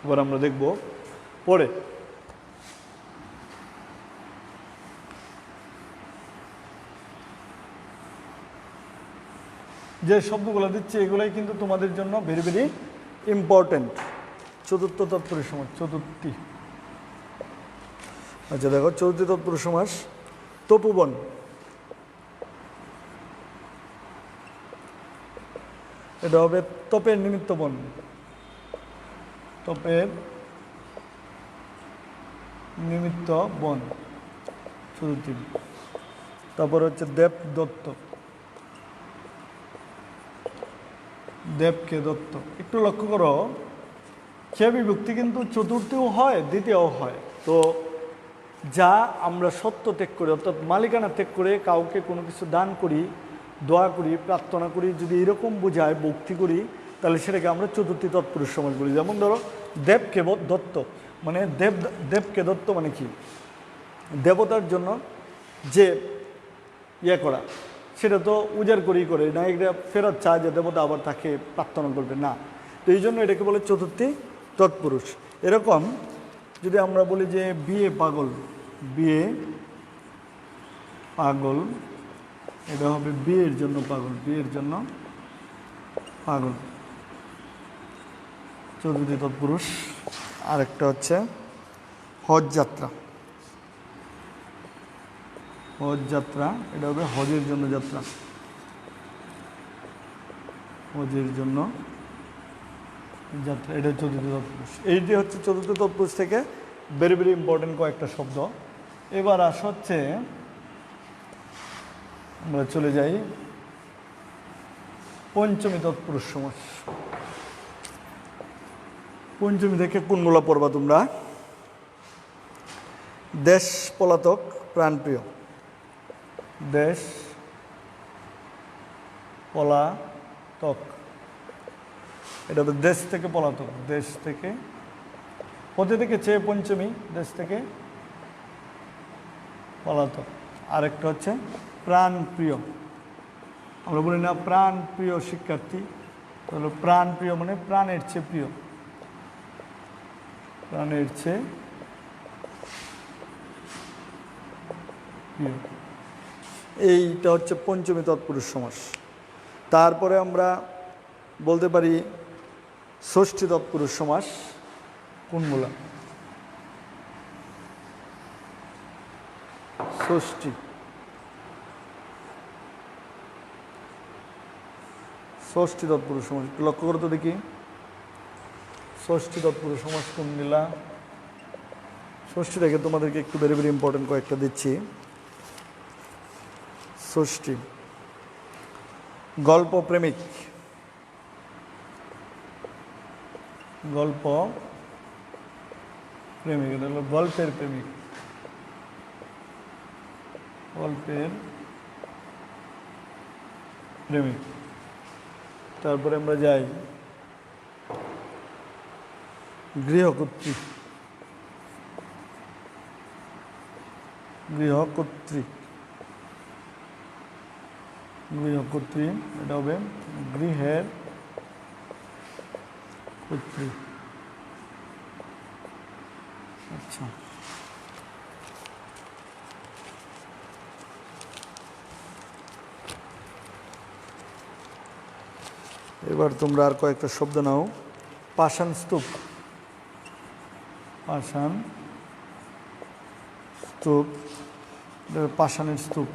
এবার আমরা দেখব পরে। যে শব্দগুলো দিচ্ছে এগুলোই কিন্তু তোমাদের জন্য ভেরি ভেরি ইম্পর্টেন্ট। চতুর্থ তৎপুরুষ সমাস, চতুর্থী। আচ্ছা দেখো, চতুর্থী তৎপুরুষ সমাস। তপোবন, এটা হবে তপের নিমিত্ত বন, তপের নিমিত্ত বন, চতুর্থী। তারপর হচ্ছে দেবদত্ত, দেবকে দত্ত। একটু লক্ষ্য করো, ক্রিয়া বিভক্তি কিন্তু চতুর্থীও হয়, দ্বিতীয়ও হয়। তো যা আমরা সত্য ত্যাগ করি, অর্থাৎ মালিকানা ত্যাগ করে কাউকে কোনো কিছু দান করি, দোয়া করি, প্রার্থনা করি, যদি এরকম বোঝায়, ভক্তি করি, তাহলে সেটাকে আমরা চতুর্থী তৎপুরুষ সমাস বলি। যেমন ধরো দেবকে দত্ত, মানে দেবকে দত্ত মানে কি, দেবতার জন্য যে ইয়ে করা, সেটা তো উজাড় করেই করে না, এটা ফেরত চায় যে দেবতা আবার তাকে প্রার্থনা করবে না। তো এই জন্য এটাকে বলে চতুর্থী তৎপুরুষ। এরকম যদি আমরা বলি যে বিয়ে পাগল, বিয়ে পাগল, এটা হবে বিয়ের জন্য পাগল, বিয়ের জন্য পাগল, চতুর্থী তৎপুরুষ। আরেকটা হচ্ছে হজ যাত্রা, হজ যাত্রা, এটা হবে হজের জন্য যাত্রা, হজের জন্য যাত্রা, এটা চতুর্থ তৎপুরুষ। এইটি হচ্ছে চতুর্থ তৎপুরুষ থেকে ভেরি ভেরি ইম্পর্টেন্ট কয়েকটা শব্দ। এবার আস হচ্ছে, আমরা চলে যাই পঞ্চমী তৎপুরুষ সমাস। পঞ্চমী থেকে কোনগুলো পড়বা তোমরা? দেশ পলাতক প্রাণপ্রিয়, দেশ পলাতক, এটা হবে দেশ থেকে পলাতক, দেশ থেকে, পথে থেকে চেয়ে পঞ্চমী, দেশ থেকে পলাতক। আরেকটা হচ্ছে প্রাণ প্রিয়, আমরা বলি না প্রাণ প্রিয় শিক্ষার্থী, তাহলে প্রাণ প্রিয় মানে প্রাণের চেয়ে প্রিয়, প্রাণের চেয়ে প্রিয়। এইটা হচ্ছে পঞ্চমী তৎপুরুষ সমাস। তারপরে আমরা বলতে পারি ষষ্ঠী তৎপুরুষ সমাস। কোনগুলা? ষষ্ঠী, ষষ্ঠী তৎপুরুষ সমাস একটু লক্ষ্য করো তো দেখি, ষষ্ঠী তৎপুরুষ সমাস কোনগুলা? ষষ্ঠী থেকে তোমাদেরকে একটু ভেরি ভেরি ইম্পর্টেন্ট কয়েকটা দিচ্ছি। ষষ্ঠী, গল্প প্রেমিক, গল্প প্রেমিক, এটা হলো গল্পের প্রেমিক, গল্পের প্রেমিক। তারপরে আমরা যাই গৃহকর্ত্রী, গৃহকর্ত্রী, গৃহকর্ত্রী, এটা হবে গৃহের কর্ত্রী। আচ্ছা, এবার তোমরা আর কয়েকটা শব্দ নাও। পাষাণ স্তূপ, পাষাণ স্তূপ, পাষাণের স্তূপ।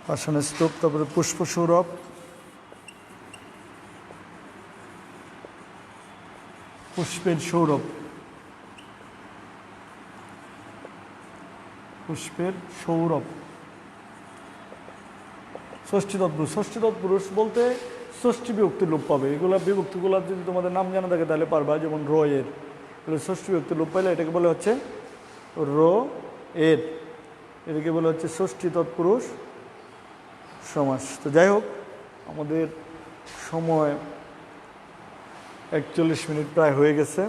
পাষাণের স্তূপ। তারপরে পুষ্প সৌরভ, পুষ্পের সৌরভ, পুষ্পের সৌরভ। ষষ্ঠী তৎপুরুষ, ষষ্ঠী তৎপুরুষ বলতে ষষ্ঠী বিভক্তি লোপ পাবে। এগুলো বিভক্তিগুলো যদি তোমাদের নাম জানা থাকে তাহলে পারবা, যেমন র এর, এগুলো ষষ্ঠী বিভক্তি লোপ পাইলে এটাকে বলে হচ্ছে র এর, এটাকে বলে হচ্ছে ষষ্ঠী তৎপুরুষ সমাস। তো যাই হোক, আমাদের সময় 41 মিনিট প্রায় হয়ে গেছে,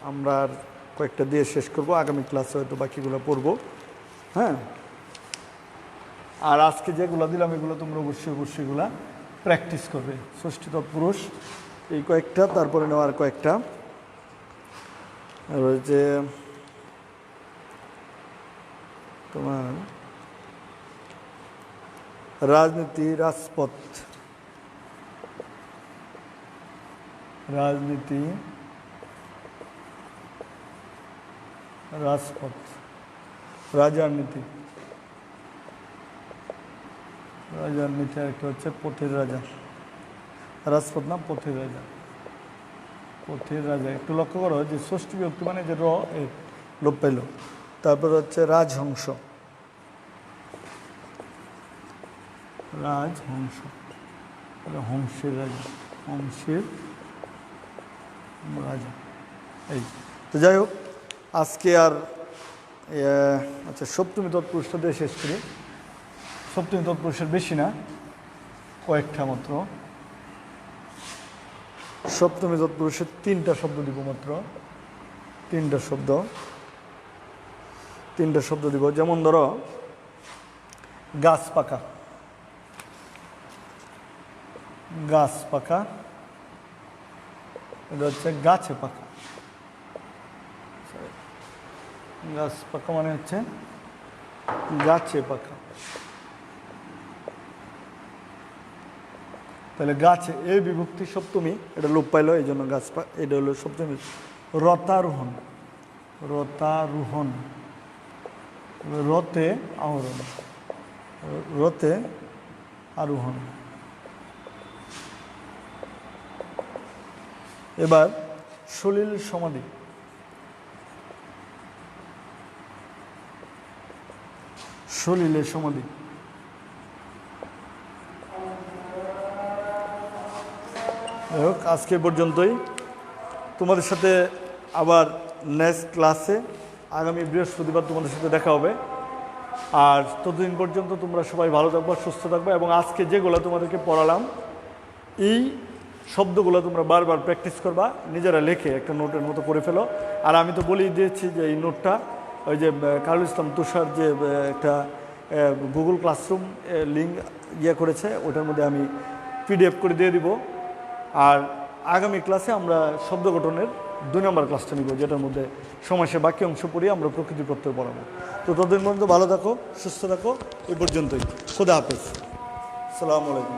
আমরা আর কয়েকটা দিয়ে শেষ করব, আগামী ক্লাসে হয়তো বাকিগুলো পড়ব। হ্যাঁ, আর আজকে যেগুলো দিলাম এগুলো তোমরা অবশ্যই এগুলা প্র্যাকটিস করবে। ষষ্ঠী তৎপুরুষ এই কয়েকটা, তারপরে নেওয়ার কয়েকটা রয়েছে তোমার রাজনীতি, রাজপথ, রাজনীতি, রাজপথ, রাজার নীতি, রাজার নীতি, আরেকটা হচ্ছে পথের রাজা, রাজপথ না পথের রাজা, পথের রাজা। একটু লক্ষ্য করো যে ষষ্ঠী বিভক্তি মানে যে র এর লোপ পাইল। তারপর হচ্ছে রাজহংস, রাজহংস, হংসের রাজা, হংসের রাজা। এই তো যাই হোক, আজকে আর আচ্ছা সপ্তমী তৎপুরুষটা দিয়ে শেষ করি। সপ্তমী তৎপুরুষের বেশি না, কয়েকটা মাত্র। সপ্তমী তৎপুরুষের 3টা শব্দ দিব মাত্র, 3টা শব্দ দিব। যেমন ধরো গাছ পাকা, গাছ পাকা, এটা হচ্ছে গাছে পাকা। গাছ পাকা মানে হচ্ছে গাছে পাকা। তাহলে গাছে এই বিভক্তি সপ্তমী, এটা লোপ পাইল, এই জন্য গাছ পাকা, এটা হলো সপ্তমী। রতারোহণ, রতারোহণ, রতে আরোহণ, রতে আরোহণ। এবার সলিল সমাধি, সলিলের সমাধি। যাই হোক, আজকে পর্যন্তই। তোমাদের সাথে আবার নেক্সট ক্লাসে আগামী বৃহস্পতিবার তোমাদের সাথে দেখা হবে। আর ততদিন পর্যন্ত তোমরা সবাই ভালো থাকবা, সুস্থ থাকবা, এবং আজকে যেগুলো তোমাদেরকে পড়ালাম এই শব্দগুলো তোমরা বারবার প্র্যাকটিস করবা, নিজেরা লিখে একটা নোটের মতো করে ফেলো। আর আমি তো বলেই দিয়েছি যে এই নোটটা ওই যে কারুল ইসলাম তুষার যে একটা গুগল ক্লাসরুম লিঙ্ক করেছে, ওটার মধ্যে আমি PDF করে দিয়ে দিব। আর আগামী ক্লাসে আমরা শব্দ গঠনের 2 নম্বর ক্লাসটা নিব, যেটার মধ্যে সমাসের বাকি অংশ পড়িয়ে আমরা প্রকৃতি প্রত্যয় পড়াবো। তো ততদিন পর্যন্ত ভালো থাকো, সুস্থ থাকো। এই পর্যন্তই। খোদা হাফেজ, আসসালামু আলাইকুম।